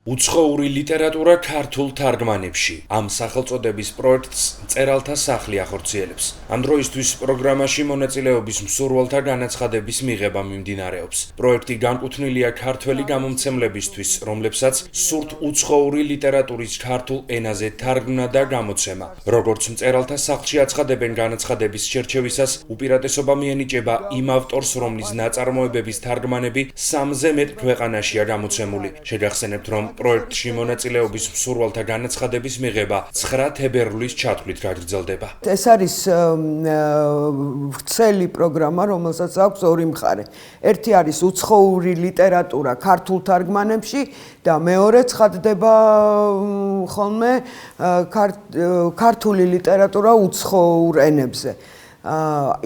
უცხოური ლიტერატურა ქართულ თარგმანებში. ამ სახელწოდების პროექტს მწერალთა სახლი ახორციელებს. ამ დროისთვის პროგრამაში მონაწილეობის მსურველთა განაცხადების მიღება მიმდინარეობს. პროექტი განკუთვნილია ქართველი გამომცემლებისთვის, რომლებსაც სურთ უცხოური ლიტერატურის ქართულ ენაზე თარგმნა და გამოცემა. როგორც მწერალთა სახლში აცხადებენ, განაცხადების შერჩევისას უპირატესობა მიენიჭება იმ ავტორს, რომლის ნაწარმოებების თარგმანები 3-ზე მეტ ქვეყანაშია გამოცემული. შეგახსენებთ, რომ პროექტში მონაწილეობის მსურველთა განაცხადების მიღება 9 თებერვლის ჩათვლით გაგრძელდება. ეს არის ვრცელი პროგრამა, რომელსაც აქვს ორი მხარე. ერთი არის უცხოური ლიტერატურა ქართულ თარგმანებში და მეორე ცხადდება ხოლმე ქართული ლიტერატურა უცხოურ ენებზე.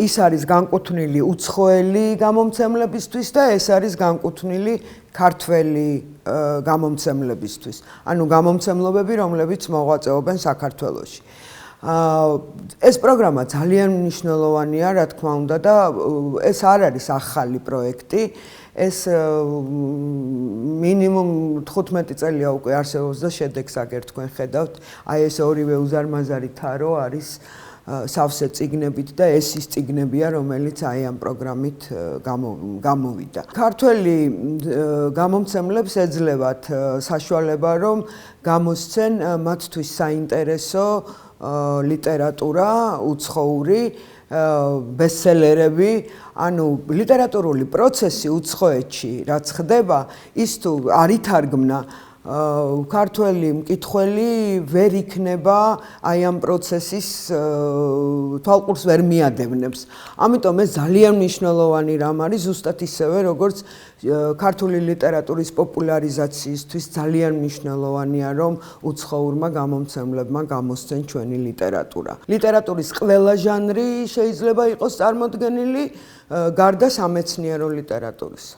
ის არის განკუთვნილი უცხოელი გამომცემლებისთვის და ეს არის განკუთვნილი ქართველი გამომცემლებისთვის. ანუ გამომცემლობები, რომლებიც მოღვაწეობენ საქართველოში. ეს პროგრამა ძალიან მნიშვნელოვანია, რა თქმა უნდა, და ეს არ არის ახალი პროექტი. ეს მინიმუმ 15 წელია უკვე არსებობს და შედეგს აგერ თქვენ ხედავთ. აი ეს ორივე უზარმაზარი თარო არის სავსე წიგნებით და ეს ის წიგნებია, რომელიც აი ამ პროგრამით გამოვიდა. ქართველი გამომცემლებს ეძლევათ საშუალება, რომ გამოსცენ მათთვის საინტერესო ლიტერატურა, უცხოური ბესტსელერები, ანუ ლიტერატურული პროცესი უცხოეთში, რაც ხდება, ის თუ არ ითარგმნა ქართველი მკითხველი ვერ იქნება აი ამ პროცესის თვალყურს ვერ მიადევნებს. ამიტომ ეს ძალიან მნიშვნელოვანი რამ არის, ზუსტად ისევე, როგორც ქართული ლიტერატურის პოპულარიზაციისთვის ძალიან მნიშვნელოვანია, რომ უცხოურმა გამომცემლებმა გამოსცენ ჩვენი ლიტერატურა. ლიტერატურის ყველა ჟანრი შეიძლება იყოს წარმოდგენილი, გარდა სამეცნიერო ლიტერატურის.